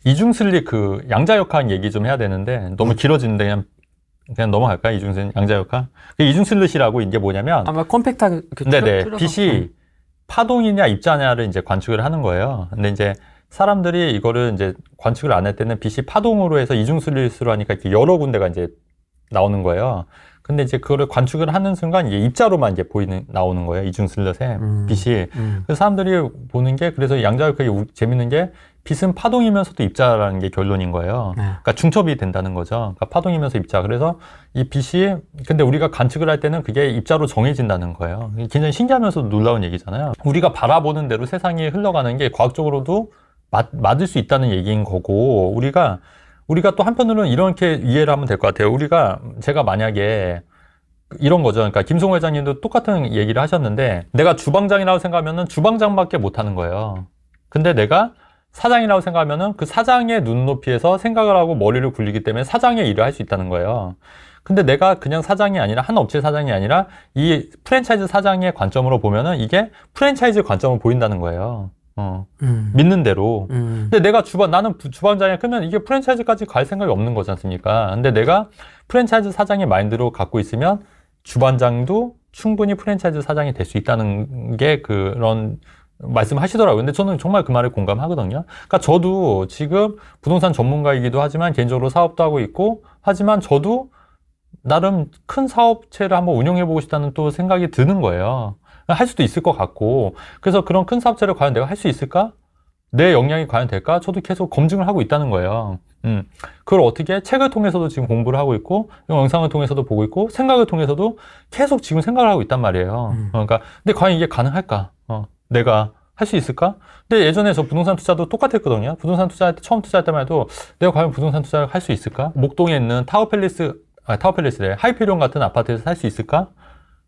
이중슬릿 그 양자역학 얘기 좀 해야 되는데 너무 길어지는데 그냥 넘어갈까요? 양자역학? 이중슬릿이라고 이게 뭐냐면 아마 컴팩트하게 네네. 줄여서. 빛이 파동이냐 입자냐를 이제 관측을 하는 거예요. 근데 이제 사람들이 이거를 이제 관측을 안 할 때는 빛이 파동으로 해서 이중슬릿으로 하니까 이렇게 여러 군데가 이제 나오는 거예요. 근데 이제 그거를 관측을 하는 순간 이게 입자로만 이제 나오는 거예요. 이중슬릿에 빛이. 그래서 사람들이 보는 게 그래서 양자역학이 재밌는 게 빛은 파동이면서도 입자라는 게 결론인 거예요. 그러니까 중첩이 된다는 거죠. 그러니까 파동이면서 입자. 그래서 이 빛이 근데 우리가 관측을 할 때는 그게 입자로 정해진다는 거예요. 굉장히 신기하면서도 놀라운 얘기잖아요. 우리가 바라보는 대로 세상이 흘러가는 게 과학적으로도 맞을 수 있다는 얘기인 거고 우리가 또 한편으로는 이렇게 이해를 하면 될 것 같아요. 제가 만약에 이런 거죠. 그러니까 김성호 회장님도 똑같은 얘기를 하셨는데 내가 주방장이라고 생각하면은 주방장밖에 못 하는 거예요. 근데 내가 사장이라고 생각하면은 그 사장의 눈높이에서 생각을 하고 머리를 굴리기 때문에 사장의 일을 할 수 있다는 거예요. 근데 내가 그냥 사장이 아니라 한 업체 사장이 아니라 이 프랜차이즈 사장의 관점으로 보면은 이게 프랜차이즈 관점을 보인다는 거예요. 믿는 대로. 근데 나는 주방장이 크면 이게 프랜차이즈까지 갈 생각이 없는 거지 않습니까? 근데 내가 프랜차이즈 사장의 마인드로 갖고 있으면 주방장도 충분히 프랜차이즈 사장이 될 수 있다는 게 그런 말씀하시더라고요. 근데 저는 정말 그 말에 공감하거든요. 그러니까 저도 지금 부동산 전문가이기도 하지만 개인적으로 사업도 하고 있고 하지만 저도 나름 큰 사업체를 한번 운영해보고 싶다는 또 생각이 드는 거예요. 할 수도 있을 것 같고 그래서 그런 큰 사업체를 과연 내가 할 수 있을까? 내 역량이 과연 될까? 저도 계속 검증을 하고 있다는 거예요. 그걸 어떻게 책을 통해서도 지금 공부를 하고 있고 영상을 통해서도 보고 있고 생각을 통해서도 계속 지금 생각을 하고 있단 말이에요. 그러니까 근데 과연 이게 가능할까? 내가 할 수 있을까? 근데 예전에 저 부동산 투자도 똑같았거든요. 부동산 투자할 때 처음 투자할 때만 해도 내가 과연 부동산 투자를 할 수 있을까? 목동에 있는 타워팰리스래 하이페리온 같은 아파트에서 살 수 있을까?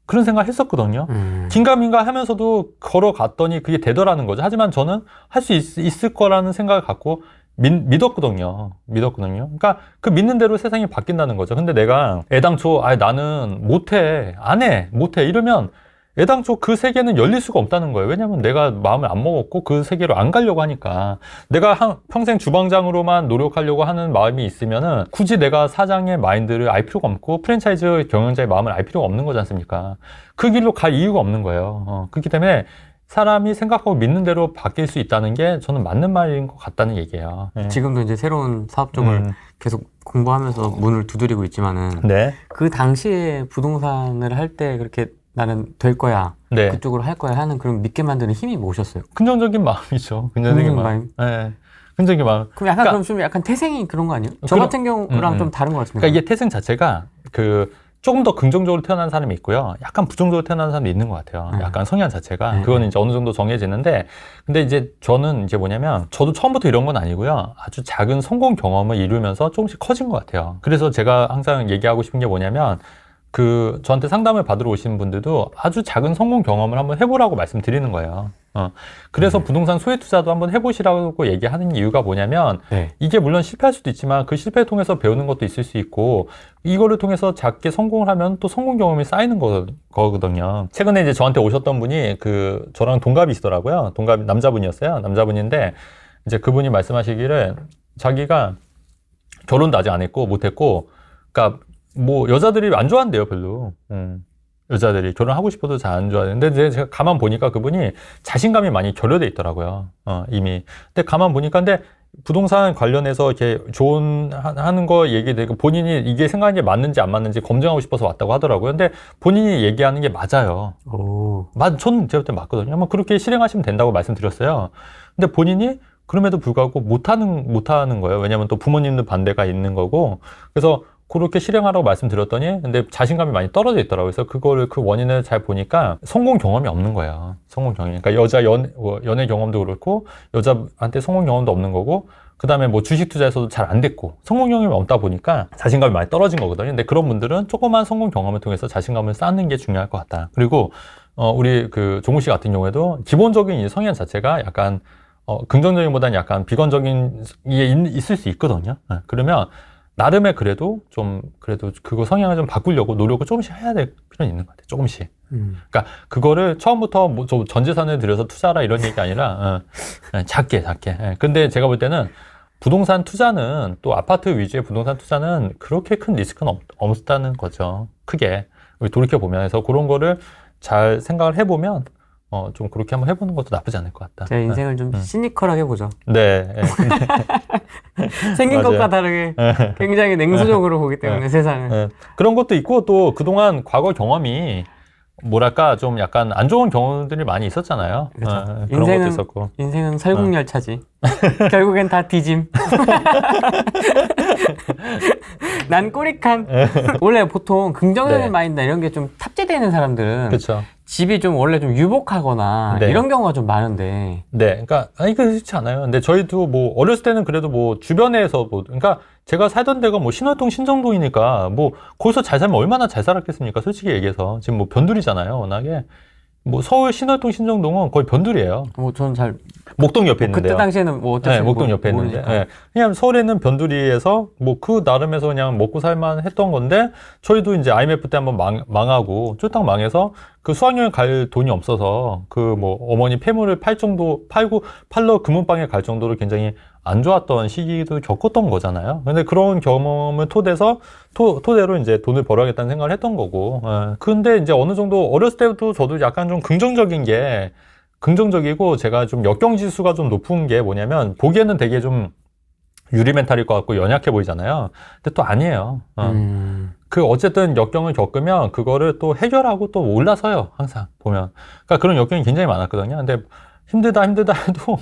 그런 생각을 했었거든요. 긴가민가 하면서도 걸어갔더니 그게 되더라는 거죠. 하지만 저는 할 수 있을 거라는 생각을 갖고 믿었거든요. 그러니까 그 믿는 대로 세상이 바뀐다는 거죠. 근데 내가 애당초 나는 못해 이러면 애당초 그 세계는 열릴 수가 없다는 거예요. 왜냐면 내가 마음을 안 먹었고 그 세계로 안 가려고 하니까. 내가 평생 주방장으로만 노력하려고 하는 마음이 있으면은 굳이 내가 사장의 마인드를 알 필요가 없고 프랜차이즈 경영자의 마음을 알 필요가 없는 거지 않습니까? 그 길로 갈 이유가 없는 거예요. 그렇기 때문에 사람이 생각하고 믿는 대로 바뀔 수 있다는 게 저는 맞는 말인 것 같다는 얘기예요. 네. 지금도 이제 새로운 사업 쪽을 계속 공부하면서 문을 두드리고 있지만은 네. 그 당시에 부동산을 할 때 그렇게 나는 될 거야. 네. 그쪽으로 할 거야 하는 그런 믿게 만드는 힘이 뭐셨어요? 긍정적인 마음이죠. 긍정적인 마음. 네. 긍정적인 마음. 그럼 약간 그럼 좀 약간 태생이 그런 거 아니에요? 저 같은 경우랑 좀 다른 것 같습니다. 그러니까 이게 태생 자체가 조금 더 긍정적으로 태어난 사람이 있고요. 약간 부정적으로 태어난 사람도 있는 것 같아요. 약간 성향 자체가. 그거는 이제 어느 정도 정해지는데, 근데 이제 저는 이제 뭐냐면, 저도 처음부터 이런 건 아니고요. 아주 작은 성공 경험을 이루면서 조금씩 커진 것 같아요. 그래서 제가 항상 얘기하고 싶은 게 뭐냐면, 저한테 상담을 받으러 오시는 분들도 아주 작은 성공 경험을 한번 해보라고 말씀드리는 거예요. 그래서 부동산 소액 투자도 한번 해보시라고 얘기하는 이유가 뭐냐면, 이게 물론 실패할 수도 있지만 그 실패를 통해서 배우는 것도 있을 수 있고, 이거를 통해서 작게 성공을 하면 또 성공 경험이 쌓이는 거거든요. 최근에 이제 저한테 오셨던 분이 저랑 동갑이시더라고요. 남자분이었어요. 남자분인데, 이제 그분이 말씀하시기를 자기가 결혼도 아직 안 했고, 못 했고, 그러니까 여자들이 안 좋아한대요, 별로. 여자들이 결혼하고 싶어도 잘 안 좋아하는데, 근데 제가 가만 보니까 그분이 자신감이 많이 결여돼 있더라고요. 이미. 근데 가만 보니까, 근데 부동산 관련해서 이렇게 하는 거 얘기되고 본인이 이게 생각이 맞는지 안 맞는지 검증하고 싶어서 왔다고 하더라고요. 근데 본인이 얘기하는 게 맞아요. 저는 제가 볼 때 맞거든요. 아마 그렇게 실행하시면 된다고 말씀드렸어요. 근데 본인이 그럼에도 불구하고 못하는 거예요. 왜냐면 또 부모님들 반대가 있는 거고. 그래서 그렇게 실행하라고 말씀드렸더니 근데 자신감이 많이 떨어져 있더라고요. 그래서 그 원인을 잘 보니까 성공 경험이 없는 거예요. 성공 경험이. 그러니까 연애 경험도 그렇고 여자한테 성공 경험도 없는 거고 그다음에 주식 투자에서도 잘 안 됐고 성공 경험이 없다 보니까 자신감이 많이 떨어진 거거든요. 근데 그런 분들은 조그만 성공 경험을 통해서 자신감을 쌓는 게 중요할 것 같다. 그리고 우리 종우 씨 같은 경우에도 기본적인 성향 자체가 약간 긍정적인보다는 약간 비관적인 게 있을 수 있거든요. 그러면 나름의 그래도 그거 성향을 좀 바꾸려고 노력을 조금씩 해야 될 필요는 있는 것 같아요. 조금씩. 그러니까 그거를 처음부터 전 재산을 들여서 투자하라 이런 얘기 아니라 작게. 근데 제가 볼 때는 부동산 투자는 또 아파트 위주의 부동산 투자는 그렇게 큰 리스크는 없다는 거죠. 크게. 우리 돌이켜보면 해서 그런 거를 잘 생각을 해보면 좀 그렇게 한번 해보는 것도 나쁘지 않을 것 같다. 제 인생을 좀 시니컬하게 보죠. 네. 생긴 맞아요. 것과 다르게 굉장히 냉소적으로 보기 때문에 세상을. 네. 그런 것도 있고 또 그동안 과거 경험이 뭐랄까 좀 약간 안 좋은 경험들이 많이 있었잖아요. 그렇죠. 그런 것도 있었고. 인생은 설국열차지. 결국엔 다 뒤짐. 난 꼬리칸. 원래 보통 긍정적인 네. 마인드 이런 게 좀 탑재되는 사람들은 그렇죠. 집이 좀 원래 좀 유복하거나 네. 이런 경우가 좀 많은데. 네, 그러니까 아니 그렇지 않아요. 근데 저희도 뭐 어렸을 때는 그래도 뭐 주변에서 뭐 그러니까 제가 살던 데가 뭐 신월동 신정동이니까 뭐 거기서 잘 살면 얼마나 잘 살았겠습니까? 솔직히 얘기해서 지금 뭐 변두리잖아요, 워낙에. 뭐 서울 신월동 신정동은 거의 변두리예요. 뭐 저는 잘 목동 옆에 있는데요. 그때 당시에는 뭐 어땠어요? 네, 목동 옆에 있는데. 모르니까. 네. 그냥 서울에는 변두리에서 뭐 그 나름에서 그냥 먹고 살만 했던 건데 저희도 이제 IMF 때 한번 망하고 쫄딱 망해서 그 수학여행 갈 돈이 없어서 그 뭐 어머니 폐물을 팔러 금은방에 갈 정도로 굉장히 안 좋았던 시기도 겪었던 거잖아요. 근데 그런 경험을 토대로 이제 돈을 벌어야겠다는 생각을 했던 거고. 예. 근데 이제 어느 정도 어렸을 때부터 저도 약간 좀 긍정적이고 제가 좀 역경지수가 좀 높은 게 뭐냐면 보기에는 되게 좀 유리멘탈일 것 같고 연약해 보이잖아요. 근데 또 아니에요. 그 어쨌든 역경을 겪으면 그거를 또 해결하고 또 올라서요. 항상 보면. 그러니까 그런 역경이 굉장히 많았거든요. 근데 힘들다 해도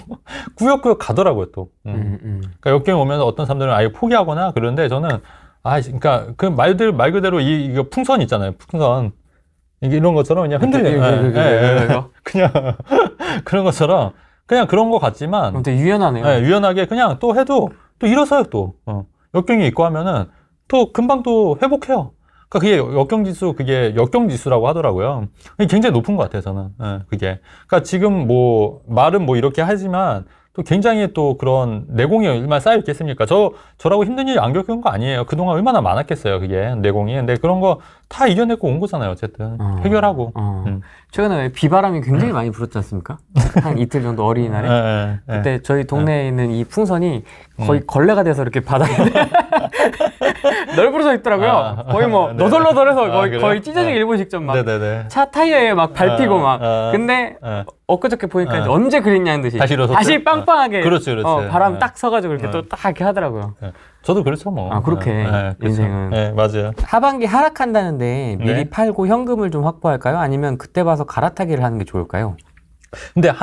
꾸역꾸역 가더라고요 또. 그러니까 역경이 오면 어떤 사람들은 아예 포기하거나 그러는데 저는 그러니까 그 말 그대로 이거 풍선 있잖아요. 풍선. 이런 것처럼 그냥 흔들려요. 그냥 그런 것처럼 그냥 그런 것 같지만 되게 유연하네요. 네, 유연하게 그냥 또 해도 또 일어서요 또. 역경이 있고 하면은 또 금방 또 회복해요. 그러니까 그게 역경지수라고 하더라고요. 굉장히 높은 것 같아요 저는. 네, 그게. 그러니까 지금 뭐 말은 뭐 이렇게 하지만 또 굉장히 또 그런 내공이 얼마나 쌓여 있겠습니까? 저라고 힘든 일 안 겪은 거 아니에요. 그동안 얼마나 많았겠어요, 그게, 내공이. 근데 그런 거 다 이겨내고 온 거잖아요, 어쨌든. 해결하고. 최근에 왜 비바람이 굉장히 많이 불었지 않습니까? 한 이틀 정도 어린이날에. 그때 저희 동네에 있는 이 풍선이 거의 걸레가 돼서 이렇게 바닥에 널브러져 있더라고요. 거의 뭐 네. 너덜너덜해서 그래요? 거의 찢어지기 일보 직전 막 네네네. 차 타이어에 막 밟히고 막. 근데 엊그저께 보니까 이제 언제 그랬냐는 듯이 다시 빵빵하게 그렇지. 바람 딱 서가지고 이렇게 또 딱 이렇게 하더라고요. 저도 그렇죠 뭐. 그렇게 그렇죠. 인생은. 네, 맞아요. 하반기 하락한다는데 미리 네. 팔고 현금을 좀 확보할까요? 아니면 그때 봐서 갈아타기를 하는 게 좋을까요? 근데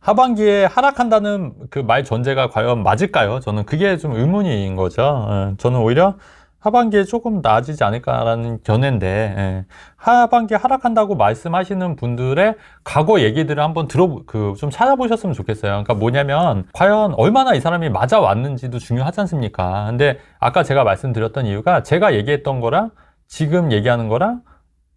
하반기에 하락한다는 그 말 전제가 과연 맞을까요? 저는 그게 좀 의문인 거죠. 저는 오히려 하반기에 조금 나아지지 않을까라는 견해인데, 하반기에 하락한다고 말씀하시는 분들의 과거 얘기들을 한번 좀 찾아보셨으면 좋겠어요. 그러니까 뭐냐면, 과연 얼마나 이 사람이 맞아왔는지도 중요하지 않습니까? 근데 아까 제가 말씀드렸던 이유가 제가 얘기했던 거랑 지금 얘기하는 거랑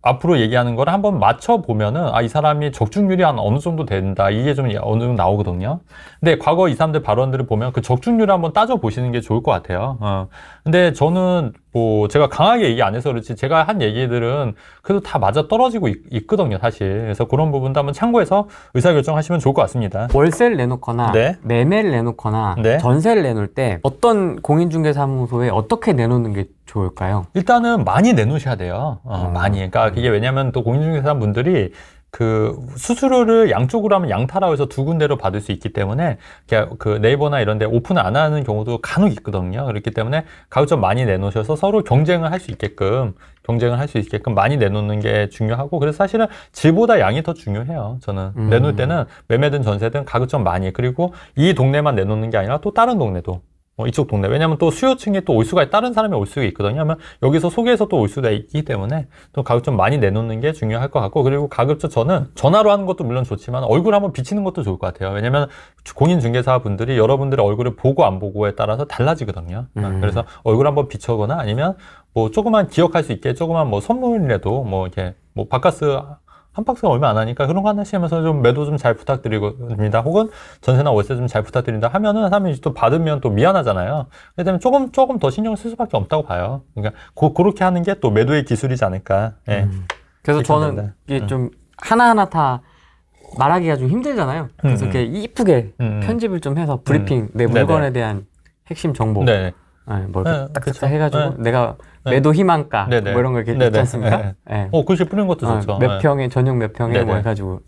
앞으로 얘기하는 거를 한번 맞춰보면은, 이 사람이 적중률이 한 어느 정도 된다. 이게 좀 어느 정도 나오거든요. 근데 과거 이 사람들 발언들을 보면 그 적중률을 한번 따져보시는 게 좋을 것 같아요. 근데 저는 뭐 제가 강하게 얘기 안 해서 그렇지 제가 한 얘기들은 그래도 다 맞아 떨어지고 있거든요, 사실. 그래서 그런 부분도 한번 참고해서 의사결정하시면 좋을 것 같습니다. 월세를 내놓거나 네. 매매를 내놓거나 네. 전세를 내놓을 때 어떤 공인중개사무소에 어떻게 내놓는 게 좋을까요? 일단은 많이 내놓으셔야 돼요. 많이. 그러니까 그게 왜냐면 또 공인중개사 분들이 그 수수료를 양쪽으로 하면 양타라고 해서 두 군데로 받을 수 있기 때문에 그 네이버나 이런 데 오픈을 안 하는 경우도 간혹 있거든요. 그렇기 때문에 가급적 많이 내놓으셔서 서로 경쟁을 할 수 있게끔 많이 내놓는 게 중요하고, 그래서 사실은 질보다 양이 더 중요해요. 저는 내놓을 때는 매매든 전세든 가급적 많이, 그리고 이 동네만 내놓는 게 아니라 또 다른 동네도 이쪽 동네. 왜냐면 또 수요층이 또 올 수가, 다른 사람이 올 수가 있거든요. 하면 여기서 소개해서 또 올 수가 있기 때문에 또 가급적 많이 내놓는 게 중요할 것 같고, 그리고 가급적 저는 전화로 하는 것도 물론 좋지만 얼굴 한번 비치는 것도 좋을 것 같아요. 왜냐면 공인중개사 분들이 여러분들의 얼굴을 보고 안 보고에 따라서 달라지거든요. 그래서 얼굴 한번 비춰거나 아니면 뭐 조그만 기억할 수 있게 조그만 뭐 선물이라도 뭐 이렇게 뭐 바카스 한 박스가 얼마 안 하니까 그런 거 하나씩 하면서 좀 매도 좀 잘 부탁드립니다. 혹은 전세나 월세 좀 잘 부탁드린다 하면은 사람이 또 받으면 또 미안하잖아요. 그렇기 때문에 조금 더 신경을 쓸 수밖에 없다고 봐요. 그러니까 그렇게 하는 게 또 매도의 기술이지 않을까. 예. 그래서 저는 이게 좀 하나하나 다 말하기가 좀 힘들잖아요. 그래서 이렇게 이쁘게 편집을 좀 해서 브리핑, 내 물건에 대한 핵심 정보, 네. 뭐 이렇게 딱딱딱 해가지고 네. 내가 네. 매도 희망가 네네. 뭐 이런 거 이렇게 네네. 있지 않습니까? 네. 네. 글씨 뿌리는 것도 좋죠. 몇 평에 전용 몇 평에 뭐 네네.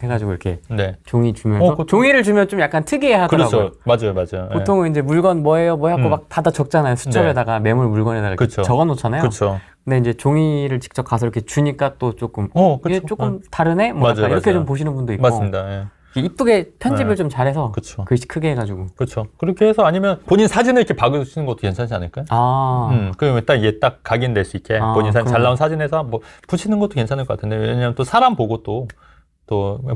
해가지고 이렇게 네. 종이 주면서 종이를 주면 좀 약간 특이해 하더라고요. 그렇죠. 맞아요. 보통은 이제 물건 뭐예요 뭐 해갖고 막 닫아 적잖아요. 수첩에다가 매물 물건에다가 이렇게 그쵸. 적어놓잖아요. 그렇죠. 근데 이제 종이를 직접 가서 이렇게 주니까 또 조금 이게 조금 다르네? 뭐 맞아요, 약간 이렇게 맞아요. 좀 보시는 분도 있고 맞습니다. 예. 이쁘게 편집을 좀 잘해서 그쵸. 글씨 크게 해가지고 그렇죠. 그렇게 해서 아니면 본인 사진을 이렇게 박으시는 것도 괜찮지 않을까요? 그러면 딱 이게 딱 각인될 수 있게 본인 사진 잘 나온 사진에서 뭐 붙이는 것도 괜찮을 것 같은데 왜냐면 또 사람 보고 또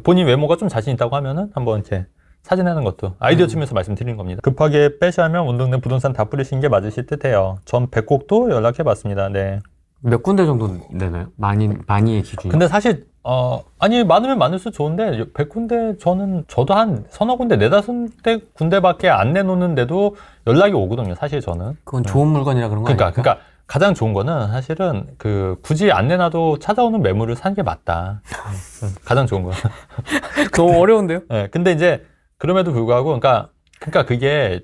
본인 외모가 좀 자신 있다고 하면은 한번 이렇게 사진하는 것도 아이디어 주면서 말씀드리는 겁니다. 급하게 빼시하면 운동된 부동산 다 뿌리신 게 맞으실 듯해요. 전 백곡도 연락해봤습니다. 네. 몇 군데 정도 내나요? 많이의 기준이. 근데 사실 아니 많으면 많을수록 좋은데 100군데 저도 한 서너 군데 네다섯 군데밖에 안 내놓는데도 연락이 오거든요. 사실 저는. 그건 좋은 물건이라 그런 거 아닙니까? 그러니까 가장 좋은 거는 사실은 굳이 안 내놔도 찾아오는 매물을 사는 게 맞다. 가장 좋은 거. 너무 어려운데요? 네, 근데 이제 그럼에도 불구하고 그러니까 그게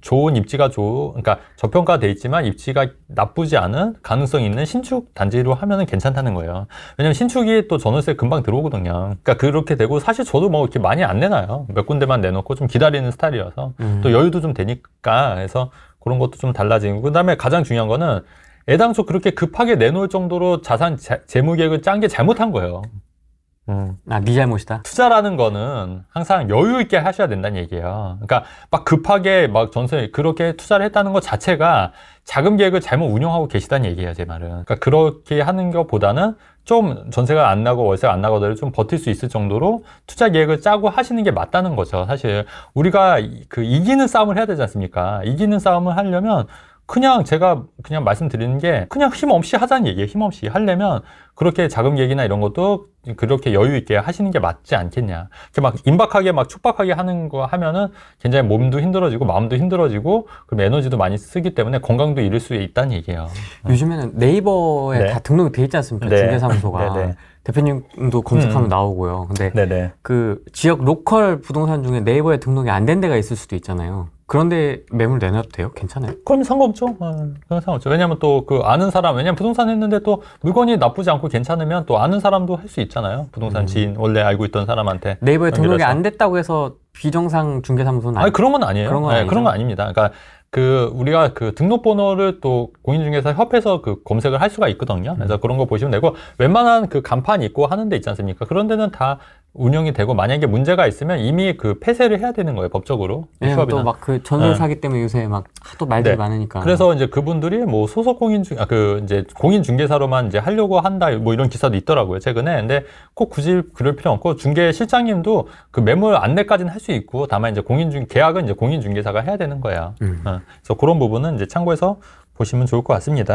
좋은 입지가 그러니까 저평가돼 있지만 입지가 나쁘지 않은 가능성 있는 신축 단지로 하면은 괜찮다는 거예요. 왜냐면 신축이 또 전월세 금방 들어오거든요. 그러니까 그렇게 되고 사실 저도 뭐 이렇게 많이 안 내놔요. 몇 군데만 내놓고 좀 기다리는 스타일이어서 또 여유도 좀 되니까 그래서 그런 것도 좀 달라지고 그다음에 가장 중요한 거는 애당초 그렇게 급하게 내놓을 정도로 자산 재무 계획을 짠 게 잘못한 거예요. 네 잘못이다. 투자라는 거는 항상 여유 있게 하셔야 된다는 얘기예요. 그러니까 막 급하게 막 전세 그렇게 투자를 했다는 것 자체가 자금 계획을 잘못 운영하고 계시다는 얘기예요, 제 말은. 그러니까 그렇게 하는 것보다는 좀 전세가 안 나고 월세가 안 나고도 좀 버틸 수 있을 정도로 투자 계획을 짜고 하시는 게 맞다는 거죠. 사실 우리가 이기는 싸움을 해야 되지 않습니까? 이기는 싸움을 하려면 제가 말씀드리는 게 그냥 힘 없이 하자는 얘기예요. 힘 없이 하려면 그렇게 자금 계획이나 이런 것도 그렇게 여유 있게 하시는 게 맞지 않겠냐. 이렇게 막 임박하게 막 촉박하게 하는 거 하면은 굉장히 몸도 힘들어지고 마음도 힘들어지고 그럼 에너지도 많이 쓰기 때문에 건강도 잃을 수 있다는 얘기예요. 요즘에는 네이버에 다 등록이 돼 있지 않습니까? 중개사무소가. 네네. 대표님도 검색하면 나오고요. 근데 네네. 그 지역 로컬 부동산 중에 네이버에 등록이 안 된 데가 있을 수도 있잖아요. 그런데 매물 내놔도 돼요? 괜찮아요? 그건 상관없죠. 그건 상관없죠. 왜냐면 또 아는 사람, 왜냐면 부동산 했는데 또 물건이 나쁘지 않고 괜찮으면 또 아는 사람도 할 수 있잖아요. 부동산 지인, 원래 알고 있던 사람한테. 네이버에 등록이 연결해서. 안 됐다고 해서 비정상 중개사무소는 아니, 그런 건 아니에요. 그런 건 아니죠? 그런 건 아닙니다. 그러니까 우리가 등록번호를 또 공인중개사 협회에서 검색을 할 수가 있거든요. 그래서 그런 거 보시면 되고, 웬만한 간판 있고 하는 데 있지 않습니까? 그런 데는 다 운영이 되고, 만약에 문제가 있으면 이미 폐쇄를 해야 되는 거예요, 법적으로. 네, 휴업이나. 또 막 전세 사기 때문에 요새 막 하도 말들이 많으니까. 그래서 이제 그분들이 뭐 소속 이제 공인중개사로만 이제 하려고 한다, 뭐 이런 기사도 있더라고요, 최근에. 근데 꼭 굳이 그럴 필요 없고, 중개실장님도 매물 안내까지는 할 수 있고, 다만 이제 계약은 이제 공인중개사가 해야 되는 거예요. 그래서 그런 부분은 이제 참고해서 보시면 좋을 것 같습니다.